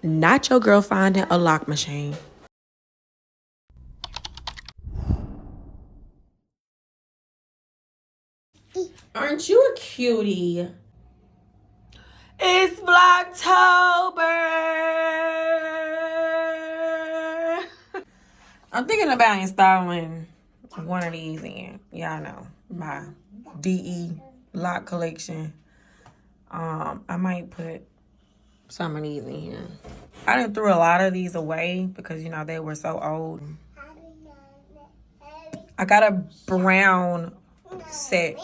Not your girl finding a lock machine. Aren't you a cutie? It's Vlogtober. I'm thinking about installing one of these in. Y'all know, my DE lock collection. I might put some of these in here. I done threw a lot of these away because, you know, they were so old. I got a brown set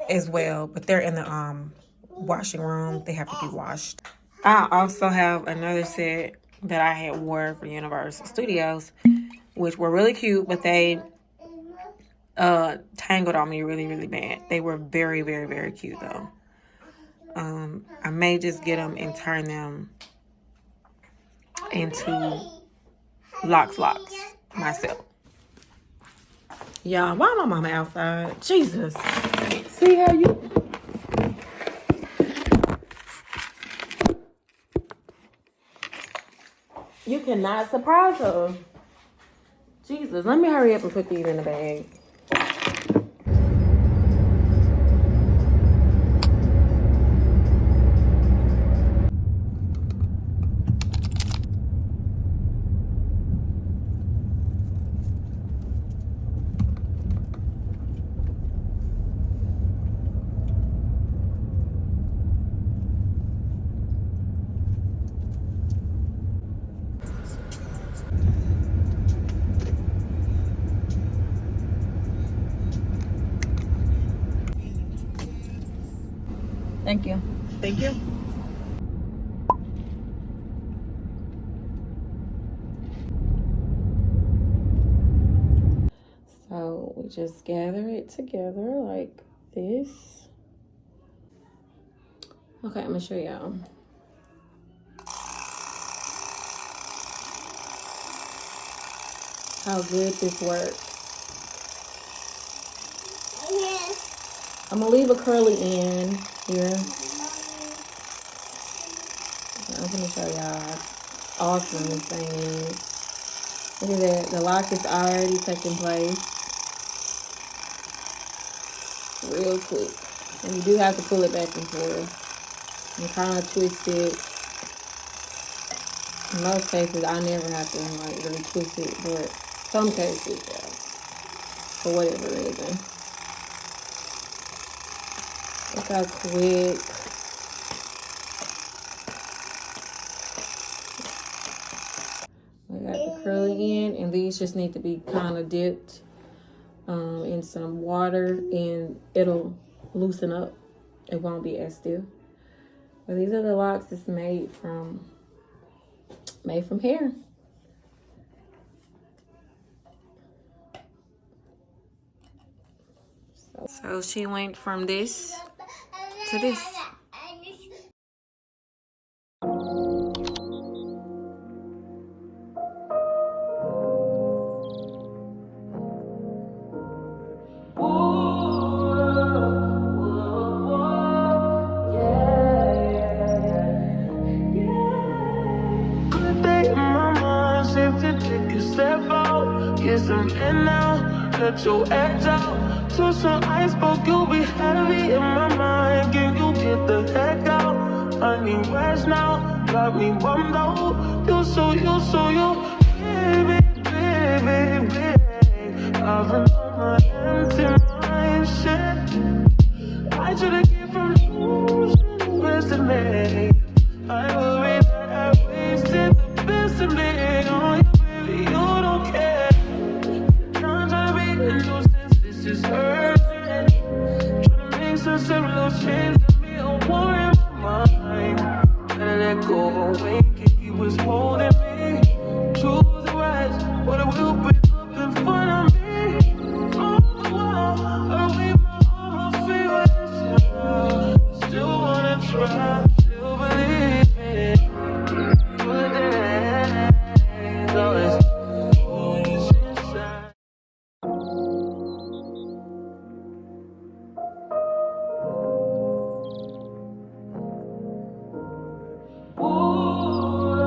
as well, but they're in the washing room. They have to be washed. I also have another set that I had wore for Universal Studios, which were really cute, but they tangled on me really, really bad. They were very, very, very cute though. I may just get them and turn them into locks myself. Y'all, why my mama outside? Jesus. See how you... You cannot surprise her. Jesus, let me hurry up and put these in the bag. Thank you. Thank you. So we just gather it together like this. Okay, I'm gonna show y'all. How good this works. I'm gonna leave a curly end here. I'm gonna show y'all how awesome this thing is. Look at that, the lock is already taking place. Real quick. And you do have to pull it back and forth. And kind of twist it. In most cases, I never have to like really twist it, but some cases, yeah. For whatever reason. Look how quick. I got the curly end, and these just need to be kind of dipped in some water, and it'll loosen up. It won't be as stiff. But these are the locks that's made from hair. So she went from this to this. Let your edge out to some iceberg, you'll be heavy in my mind. Can you get the heck out? I need rest now, got me bummed out. Baby, baby, baby. I've been on my empty mind, shit. I should've came from losing the best of me. I worry that I wasted the best of me on you, baby, you don't care. This is urgent. Trying to make some simple change. Let me a war in my mind. Gotta let go away. He was holding me to the right, but it will break up in front of me. All the while, I leave my feelings. Still wanna try, still believe in good days. Always. Ooh.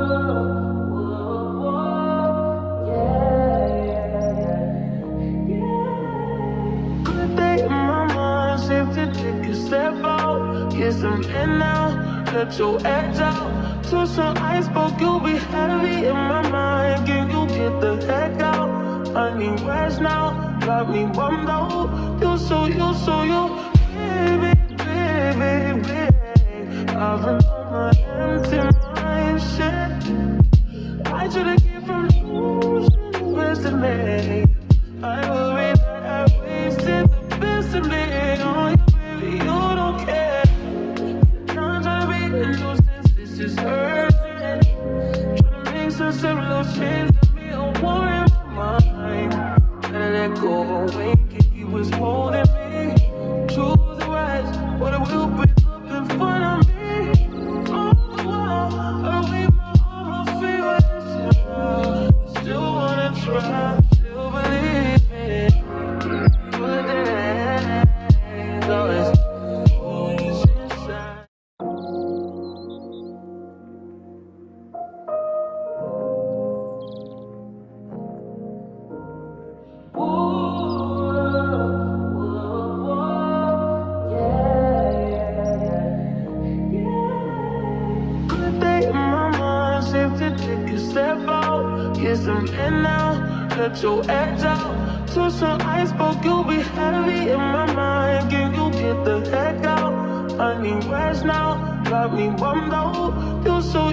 let your edge out. To some iceberg, you'll be heavy in my mind. Can you get the heck out? I need rest now. Got me bummed out. You so baby, baby, baby. I've been on my empty mind, shit. I should've came from losing best of me. I worry that I wasted the best of me on you, baby. You don't care. I'm trying to be a nuisance. This is urgent. Trying to make some simple change. Let me a war in my mind. Gotta let go away. He was holding me. Choose the right, but it will break up in front of me. All the while, I wait my arms feel. Still wanna try, still believe it. Good days, always inside. Good day in my mind, safe to take a step out. Get some in now, let your edge out. To some iceberg, you'll be heavy in my mind. Can you get the heck out? I need rest now, got me bummed out. You so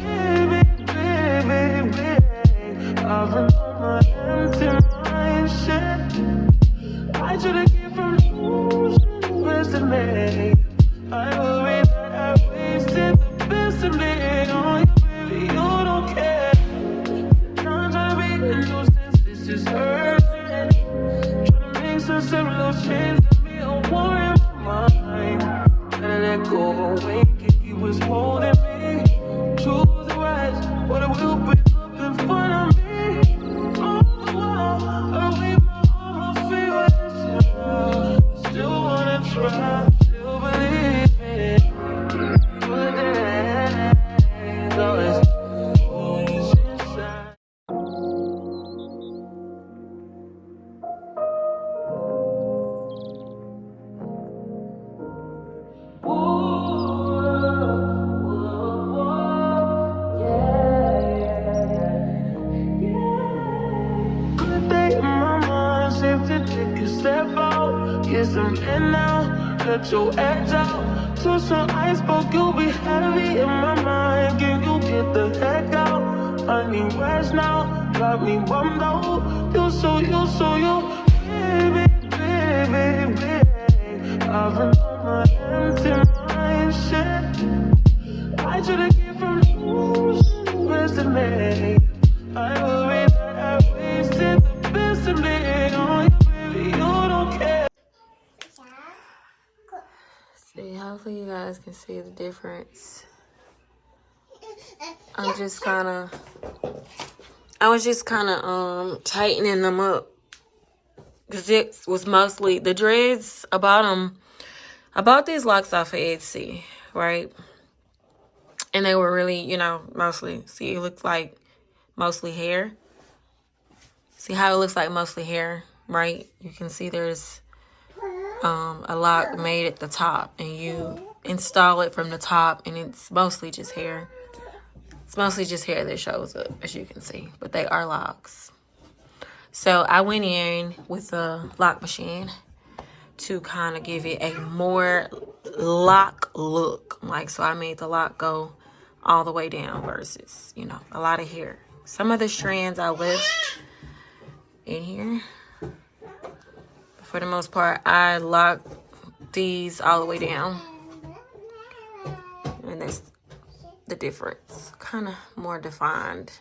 baby, baby, baby. I've been on my empty mind, shit. I should've came from losing best of me. I worry that I wasted the best of me on you, baby. You don't care. I'm trying to be a nuisance. This is urgent. Trying to make some simple change. Let me a war in my mind. Gotta let go away. He was holding me. Choose the right, but it will break up in front of me. All the while, I wait my arms feel. Still wanna try, still believe it. Good days, always inside. Good day in my mind, safe to take a step out. Get some in now, let your edge out. To some iceberg, you'll be heavy in my mind. Can you get the heck out? I need rest now, got me bummed out. You so baby, baby, baby. I've been on my empty mind, shit. I should've came from losing best of me. I worry that I wasted the best of me on you, baby. You don't care. See, hopefully you guys can see the difference. I was just kind of tightening them up. Because it was mostly the dreads. I bought these locks off of Etsy, right? And they were really, mostly, see, it looks like mostly hair. See how it looks like mostly hair, right? You can see there's a lock made at the top, and you install it from the top, and it's mostly just hair. It's mostly just hair that shows up, as you can see, but they are locks. So I went in with a lock machine to kind of give it a more lock look. So I made the lock go all the way down versus, a lot of hair. Some of the strands I left in here. For the most part, I locked these all the way down. And that's the difference. Kind of more defined.